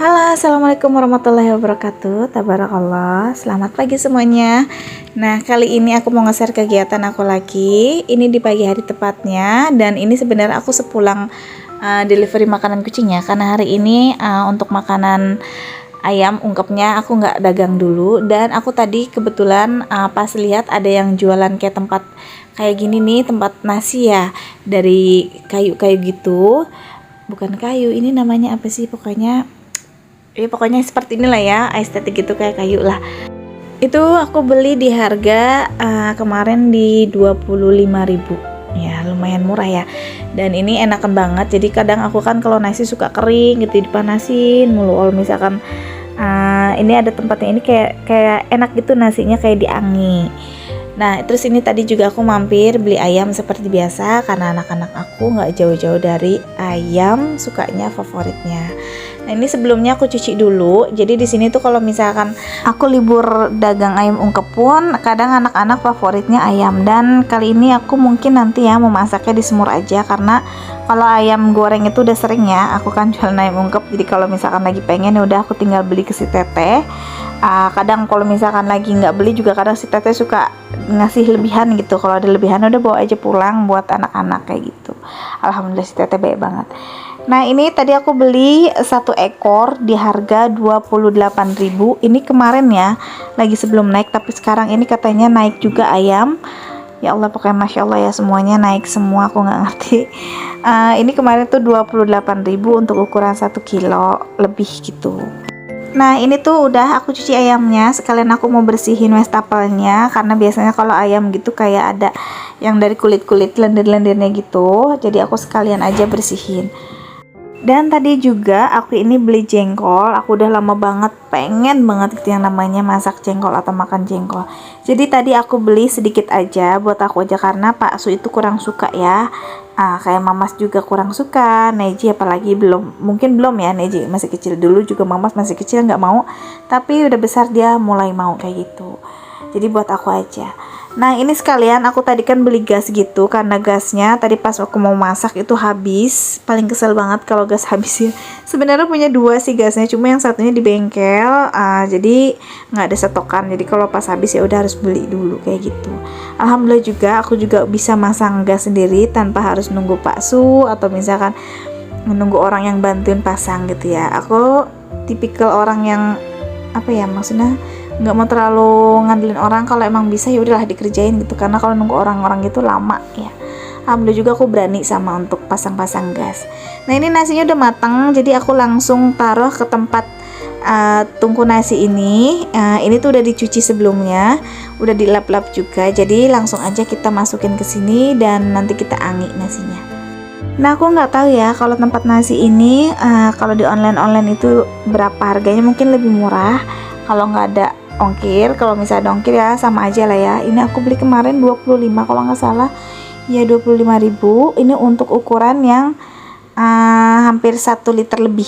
Halo, assalamualaikum warahmatullahi wabarakatuh. Tabarakallah. Selamat pagi semuanya. Nah, kali ini aku mau nge-share kegiatan aku lagi. Ini di pagi hari tepatnya. Dan ini sebenarnya aku sepulang delivery makanan kucing ya. Karena hari ini untuk makanan ayam ungkepnya aku nggak dagang dulu. Dan aku tadi kebetulan pas lihat ada yang jualan kayak tempat kayak gini nih, tempat nasi ya, dari kayu-kayu gitu. Bukan kayu, ini namanya apa sih, pokoknya seperti inilah ya, estetik gitu kayak kayu lah. Itu aku beli di harga kemarin di 25.000 ya, lumayan murah ya. Dan ini enakan banget. Jadi kadang aku kan kalau nasi suka kering gitu dipanasin mulu. Kalau misalkan ini ada tempatnya, ini kayak enak gitu nasinya, kayak diangi. Nah, terus ini tadi juga aku mampir beli ayam seperti biasa karena anak-anak aku nggak jauh-jauh dari ayam sukanya favoritnya. Nah, ini sebelumnya aku cuci dulu. Jadi di sini tuh kalau misalkan aku libur dagang ayam ungkep pun kadang anak-anak favoritnya ayam. Dan kali ini aku mungkin nanti ya mau masaknya di semur aja, karena kalau ayam goreng itu udah sering ya aku kan jualan ayam ungkep. Jadi kalau misalkan lagi pengen ya udah aku tinggal beli ke si teteh. Kadang kalau misalkan lagi nggak beli juga kadang si teteh suka ngasih lebihan gitu. Kalau ada lebihan udah bawa aja pulang buat anak-anak kayak gitu. Alhamdulillah si teteh baik banget. Nah, ini tadi aku beli satu ekor di harga 28.000. Ini kemarin ya lagi sebelum naik, tapi sekarang ini katanya naik juga ayam. Ya Allah, pokoknya Masya Allah ya, semuanya naik semua, aku nggak ngerti. Ini kemarin tuh 28.000 untuk ukuran 1 kilo lebih gitu. Nah, ini tuh udah aku cuci ayamnya, sekalian aku mau bersihin wastafel-nya, karena biasanya kalau ayam gitu kayak ada yang dari kulit-kulit lendir-lendirnya gitu. Jadi aku sekalian aja bersihin. Dan tadi juga aku ini beli jengkol. Aku udah lama banget pengen banget gitu yang namanya masak jengkol atau makan jengkol. Jadi tadi aku beli sedikit aja buat aku aja, karena Pak Su itu kurang suka ya. Kayak Mamas juga kurang suka, Neji apalagi mungkin belum ya, Neji masih kecil, dulu juga Mamas masih kecil nggak mau, tapi udah besar dia mulai mau kayak gitu. Jadi buat aku aja. Nah, ini sekalian aku tadi kan beli gas gitu, karena gasnya tadi pas aku mau masak itu habis. Paling kesel banget kalau gas habis ya. Sebenarnya punya dua sih gasnya, cuma yang satunya di bengkel, jadi nggak ada stokan. Jadi kalau pas habis ya udah harus beli dulu kayak gitu. Alhamdulillah juga aku juga bisa masang gas sendiri tanpa harus nunggu Pak Su atau misalkan menunggu orang yang bantuin pasang gitu ya. Aku tipikal orang yang apa ya, maksudnya nggak mau terlalu ngandelin orang. Kalau emang bisa ya udahlah dikerjain gitu, karena kalau nunggu orang-orang gitu lama ya. Alhamdulillah juga aku berani sama untuk pasang-pasang gas. Nah, ini nasinya udah matang, jadi aku langsung taruh ke tempat tungku nasi ini. Ini tuh udah dicuci sebelumnya, udah dilap-lap juga, jadi langsung aja kita masukin ke sini dan nanti kita angi nasinya. Nah, aku nggak tahu ya kalau tempat nasi ini kalau di online itu berapa harganya, mungkin lebih murah kalau nggak ada ongkir. Kalau misalnya ada ongkir ya sama aja lah ya. Ini aku beli kemarin 25 kalau nggak salah ya, 25.000. Ini untuk ukuran yang hampir 1 liter lebih.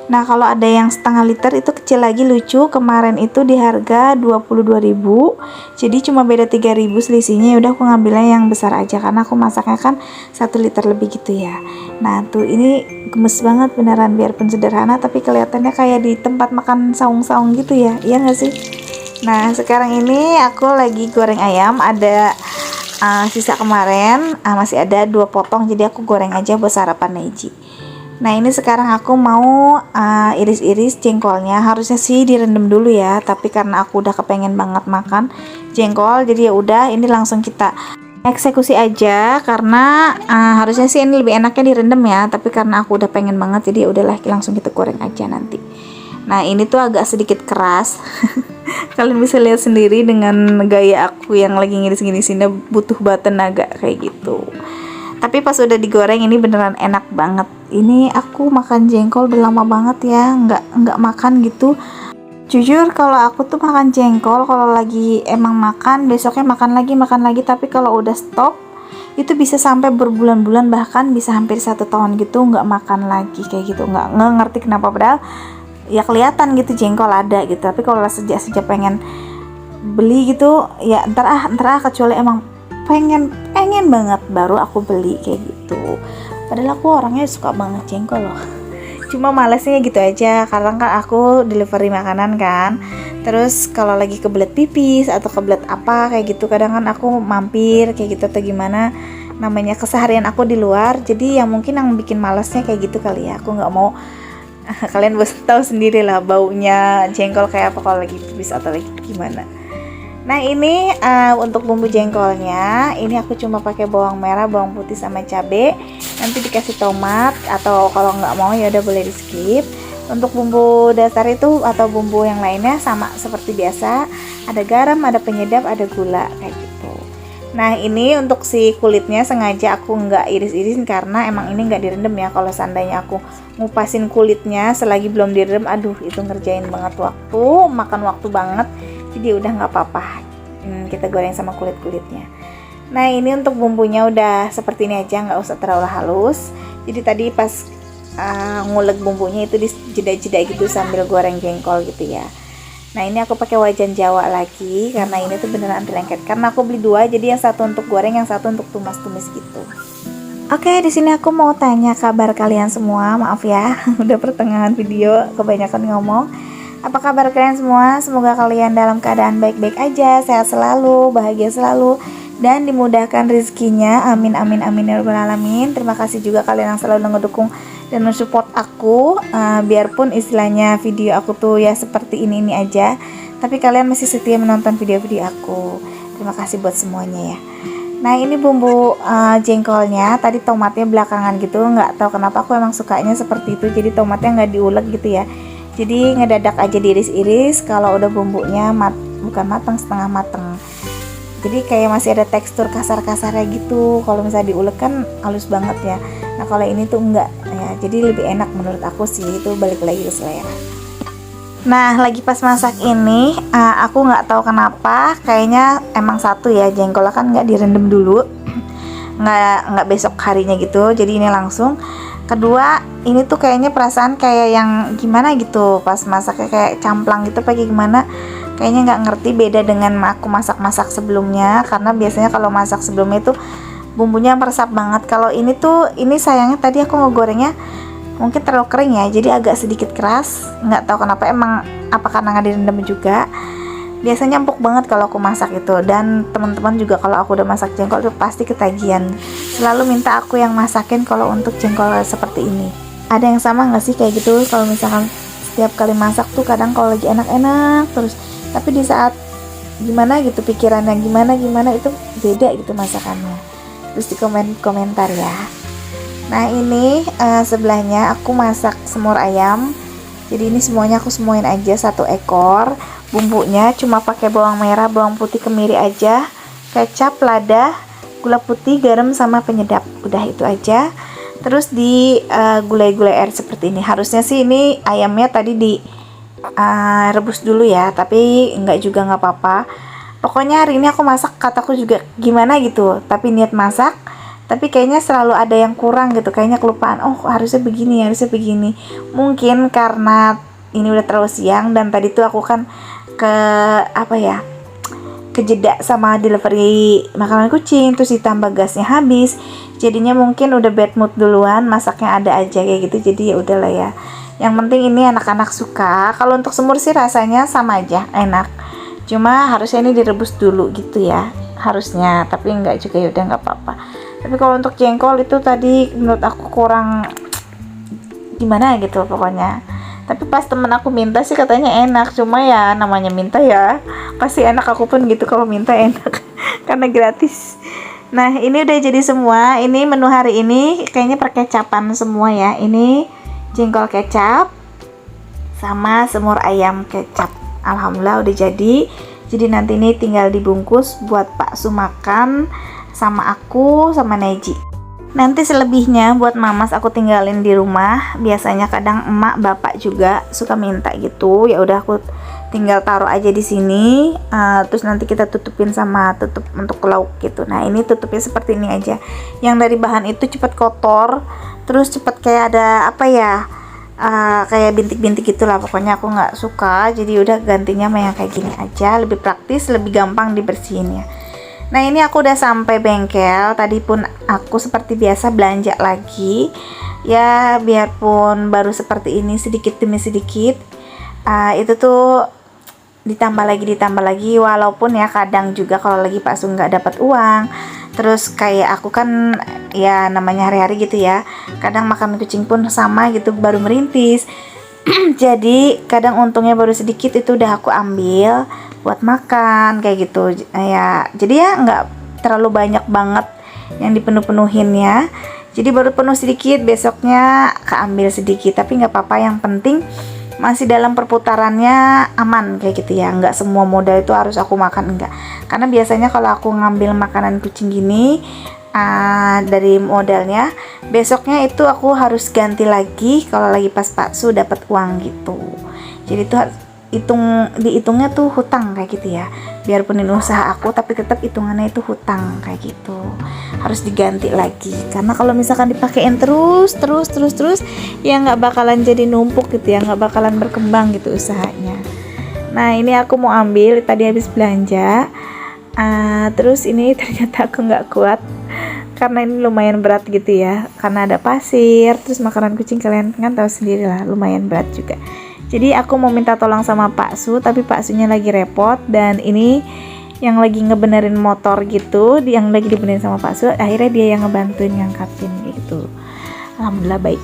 Nah, kalau ada yang setengah liter itu kecil lagi lucu, kemarin itu di harga 22.000. Jadi cuma beda 3.000 selisihnya. Ya udah aku ngambilnya yang besar aja karena aku masaknya kan 1 liter lebih gitu ya. Nah, tuh ini gemes banget beneran, biarpun sederhana tapi kelihatannya kayak di tempat makan saung-saung gitu ya. Iya nggak sih? Nah, sekarang ini aku lagi goreng ayam. Ada sisa kemarin, masih ada 2 potong, jadi aku goreng aja buat sarapan Neji. Nah, ini sekarang aku mau iris-iris jengkolnya. Harusnya sih direndam dulu ya, tapi karena aku udah kepengen banget makan jengkol, jadi ya udah ini langsung kita eksekusi aja. Karena harusnya sih ini lebih enaknya direndam ya, tapi karena aku udah pengen banget jadi ya udahlah langsung kita goreng aja nanti. Nah, ini tuh agak sedikit keras. Kalian bisa lihat sendiri dengan gaya aku yang lagi ngiris-ngirisinnya butuh banget tenaga kayak gitu. Tapi pas udah digoreng ini beneran enak banget. Ini aku makan jengkol udah lama banget ya, nggak makan gitu. Jujur kalau aku tuh makan jengkol kalau lagi emang makan, besoknya makan lagi. Tapi kalau udah stop itu bisa sampai berbulan-bulan, bahkan bisa hampir 1 tahun gitu nggak makan lagi kayak gitu. Nggak ngerti kenapa, padahal ya kelihatan gitu jengkol ada gitu. Tapi kalau sejak pengen beli gitu ya ntar kecuali emang pengen banget baru aku beli kayak gitu. Padahal aku orangnya suka banget jengkol loh. cuma malesnya gitu aja karena kan aku delivery makanan kan. Terus kalau lagi kebelet pipis atau kebelet apa kayak gitu, kadang kan aku mampir kayak gitu atau gimana, namanya keseharian aku di luar. Jadi yang mungkin yang bikin malesnya kayak gitu kali ya. Aku nggak mau kalian tahu sendiri lah baunya jengkol kayak apa kalau lagi pipis atau lagi gimana. Nah ini untuk bumbu jengkolnya, ini aku cuma pakai bawang merah, bawang putih sama cabai. Nanti dikasih tomat atau kalau nggak mau ya udah boleh di skip. Untuk bumbu dasar itu atau bumbu yang lainnya sama seperti biasa, ada garam, ada penyedap, ada gula kayak gitu. Nah ini untuk si kulitnya sengaja aku nggak iris-irisin karena emang ini nggak direndam ya. Kalau seandainya aku ngupasin kulitnya selagi belum direndam, aduh itu ngerjain banget waktu, makan waktu banget. Jadi udah nggak apa-apa, kita goreng sama kulit-kulitnya. Nah ini untuk bumbunya udah seperti ini aja, nggak usah terlalu halus. Jadi tadi pas ngulek bumbunya itu di jeda-jeda gitu sambil goreng jengkol gitu ya. Nah ini aku pakai wajan Jawa lagi karena ini tuh beneran anti lengket. Karena aku beli dua, jadi yang satu untuk goreng, yang satu untuk tumis-tumis gitu. Oke, di sini aku mau tanya kabar kalian semua. Maaf ya, udah pertengahan video kebanyakan ngomong. Apa kabar kalian semua? Semoga kalian dalam keadaan baik-baik aja, sehat selalu, bahagia selalu, dan dimudahkan rezekinya. Amin amin amin ya rabbal alamin. Terima kasih juga kalian yang selalu ngedukung dan mensupport aku, biarpun istilahnya video aku tuh ya seperti ini aja, tapi kalian masih setia menonton video-video aku. Terima kasih buat semuanya ya. Nah ini bumbu jengkolnya, tadi tomatnya belakangan gitu, nggak tahu kenapa aku emang sukanya seperti itu. Jadi tomatnya nggak diulek gitu ya, jadi ngedadak aja diiris-iris. Kalau udah bumbunya bukan matang, setengah matang, jadi kayak masih ada tekstur kasar-kasarnya gitu. Kalau misalnya diulek kan halus banget ya. Nah kalau ini tuh enggak ya, jadi lebih enak menurut aku sih. Itu balik lagi ke selera. Nah lagi pas masak ini aku nggak tahu kenapa kayaknya emang satu ya, jengkolnya kan nggak direndam dulu, nggak besok harinya gitu, jadi ini langsung. Kedua ini tuh kayaknya perasaan kayak yang gimana gitu pas masaknya, kayak camplang gitu pakai gimana, kayaknya nggak ngerti, beda dengan aku masak-masak sebelumnya. Karena biasanya kalau masak sebelumnya itu bumbunya meresap banget. Kalau ini tuh, ini sayangnya tadi aku ngegorengnya mungkin terlalu kering ya, jadi agak sedikit keras. Nggak tahu kenapa, emang apa karena nggak direndam juga. Biasanya empuk banget kalau aku masak itu. Dan teman-teman juga kalau aku udah masak jengkol itu pasti ketagihan, selalu minta aku yang masakin kalau untuk jengkol seperti ini. Ada yang sama nggak sih kayak gitu? Kalau misalkan setiap kali masak tuh kadang kalau lagi enak-enak terus, tapi di saat gimana gitu pikirannya gimana itu beda gitu masakannya. Terus di komentar ya. Nah ini sebelahnya aku masak semur ayam. Jadi ini semuanya aku semuin aja 1 ekor. Bumbunya cuma pakai bawang merah, bawang putih kemiri aja, kecap, lada, gula putih, garam sama penyedap. Udah itu aja. Terus di gulai-gulai air seperti ini. Harusnya sih ini ayamnya tadi di rebus dulu ya, tapi enggak juga nggak apa-apa. Pokoknya hari ini aku masak, kataku juga gimana gitu, tapi niat masak, tapi kayaknya selalu ada yang kurang gitu, kayaknya kelupaan. Oh harusnya begini, harusnya begini. Mungkin karena ini udah terlalu siang dan tadi tuh aku kan kejeda sama delivery makanan kucing, terus ditambah gasnya habis, jadinya mungkin udah bad mood duluan, masaknya ada aja kayak gitu. Jadi ya udahlah ya, yang penting ini anak-anak suka. Kalau untuk semur sih rasanya sama aja, enak, cuma harusnya ini direbus dulu gitu ya harusnya, tapi enggak juga, ya udah nggak apa-apa. Tapi kalau untuk jengkol itu tadi menurut aku kurang gimana gitu pokoknya. Tapi pas temen aku minta sih katanya enak, cuma ya namanya minta ya pasti enak, aku pun gitu kalau minta enak karena gratis. Nah ini udah jadi semua. Ini menu hari ini kayaknya perkecapan semua ya. Ini jengkol kecap sama semur ayam kecap. Alhamdulillah udah jadi. Jadi nanti ini tinggal dibungkus buat Pak Su makan sama aku sama Neji. Nanti selebihnya buat mamas aku tinggalin di rumah. Biasanya kadang emak bapak juga suka minta gitu. Ya udah aku tinggal taruh aja di sini. Terus nanti kita tutupin sama tutup untuk lauk gitu. Nah ini tutupnya seperti ini aja. Yang dari bahan itu cepat kotor. Terus cepat kayak ada apa ya? Kayak bintik-bintik gitulah. Pokoknya aku nggak suka. Jadi udah gantinya sama yang kayak gini aja. Lebih praktis, lebih gampang dibersihin ya. Nah ini aku udah sampai bengkel. Tadi pun aku seperti biasa belanja lagi. Ya biarpun baru seperti ini sedikit demi sedikit, itu tuh ditambah lagi walaupun ya kadang juga kalau lagi Pak Su nggak dapat uang, terus kayak aku kan ya namanya hari-hari gitu ya, kadang makan kucing pun sama gitu baru merintis. Jadi kadang untungnya baru sedikit itu udah aku ambil buat makan kayak gitu ya, jadi ya nggak terlalu banyak banget yang dipenuh-penuhin ya, jadi baru penuh sedikit, besoknya keambil sedikit, tapi nggak apa-apa, yang penting masih dalam perputarannya aman kayak gitu ya, nggak semua modal itu harus aku makan, enggak, karena biasanya kalau aku ngambil makanan kucing gini dari modalnya, besoknya itu aku harus ganti lagi kalau lagi pas Pak Su dapat uang gitu, jadi itu harus dihitungnya tuh hutang kayak gitu ya, biarpun ini usaha aku tapi tetap hitungannya itu hutang kayak gitu, harus diganti lagi, karena kalau misalkan dipakein terus ya nggak bakalan jadi numpuk gitu ya, nggak bakalan berkembang gitu usahanya. Nah ini aku mau ambil tadi habis belanja, terus ini ternyata aku nggak kuat karena ini lumayan berat gitu ya, karena ada pasir, terus makanan kucing kalian kan tahu sendiri lah lumayan berat juga. Jadi aku mau minta tolong sama Pak Su, tapi Pak Sunya lagi repot, dan ini yang lagi ngebenerin motor gitu, yang lagi dibenerin sama Pak Su, akhirnya dia yang ngebantuin ngangkatin gitu. Alhamdulillah baik.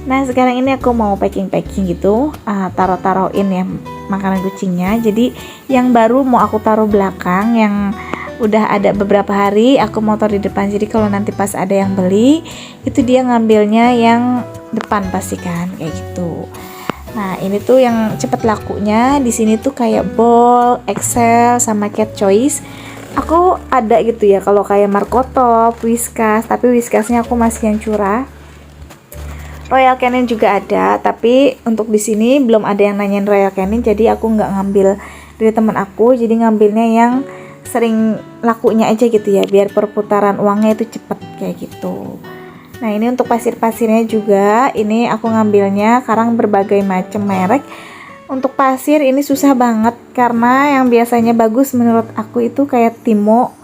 Nah sekarang ini aku mau packing gitu, taruhin ya makanan kucingnya. Jadi yang baru mau aku taruh belakang, yang udah ada beberapa hari aku mau taruh di depan, jadi kalau nanti pas ada yang beli itu dia ngambilnya yang depan pasti kan kayak gitu. Nah ini tuh yang cepet lakunya di sini tuh kayak Bol, Excel, sama Cat Choice. Aku ada gitu ya kalau kayak Markotop, Whiskas, tapi Whiskasnya aku masih yang curah. Royal Canin juga ada, tapi untuk di sini belum ada yang nanyain Royal Canin, jadi aku nggak ngambil dari teman aku, jadi ngambilnya yang sering lakunya aja gitu ya, biar perputaran uangnya itu cepet kayak gitu. Nah ini untuk pasir-pasirnya juga, ini aku ngambilnya sekarang berbagai macam merek. Untuk pasir ini susah banget, karena yang biasanya bagus menurut aku itu kayak Timo,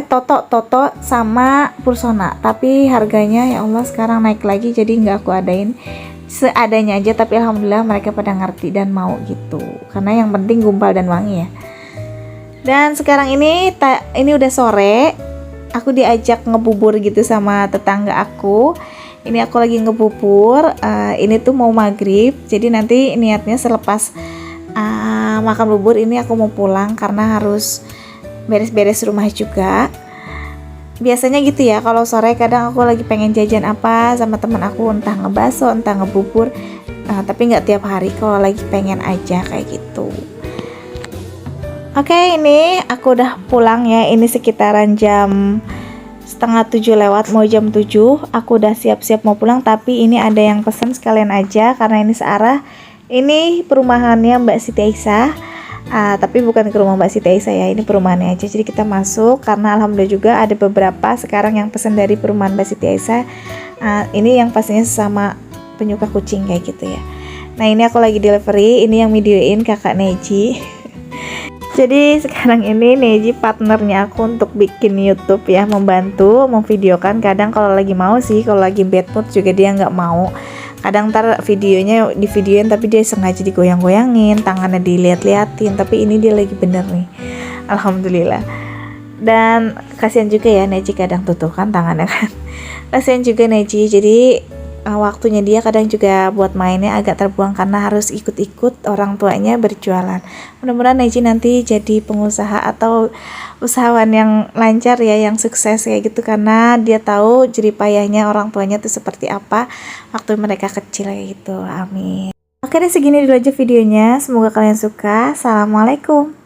Toto sama Pulsona, tapi harganya ya Allah sekarang naik lagi, jadi nggak aku adain, seadanya aja. Tapi alhamdulillah mereka pada ngerti dan mau gitu, karena yang penting gumpal dan wangi ya. Dan sekarang ini udah sore, aku diajak ngebubur gitu sama tetangga aku. Ini aku lagi ngebubur, ini tuh mau maghrib, jadi nanti niatnya selepas makan bubur ini aku mau pulang karena harus beres-beres rumah juga. Biasanya gitu ya, kalau sore kadang aku lagi pengen jajan apa sama teman aku, entah ngebaso, entah ngebubur, tapi nggak tiap hari, kalau lagi pengen aja kayak gitu. Oke, ini aku udah pulang ya, ini sekitaran jam 6:30 lewat, mau jam 7. Aku udah siap-siap mau pulang, tapi ini ada yang pesen sekalian aja karena ini searah. Ini perumahannya Mbak Siti Aisyah, tapi bukan ke rumah Mbak Siti Aisyah ya, ini perumahannya aja. Jadi kita masuk karena alhamdulillah juga ada beberapa sekarang yang pesen dari perumahan Mbak Siti Aisyah. Ini yang pastinya sesama penyuka kucing kayak gitu ya. Nah ini aku lagi delivery, ini yang videoin kakak Neji. Jadi sekarang ini Neji partnernya aku untuk bikin YouTube ya, membantu memvideokan. Kadang kalau lagi mau sih, kalau lagi bad mood juga dia nggak mau. Kadang ntar videonya di videoin tapi dia sengaja digoyang-goyangin, tangannya dilihat-liatin, tapi ini dia lagi bener nih, alhamdulillah. Dan kasihan juga ya Neji, kadang tutup kan tangannya kan, kasihan juga Neji. Jadi waktunya dia kadang juga buat mainnya agak terbuang karena harus ikut-ikut orang tuanya berjualan. Mudah-mudahan Neji nanti jadi pengusaha atau usahawan yang lancar ya, yang sukses kayak gitu, karena dia tahu jeripayahnya orang tuanya itu seperti apa waktu mereka kecil kayak gitu. Amin. Oke deh, segini dulu aja videonya, semoga kalian suka. Assalamualaikum.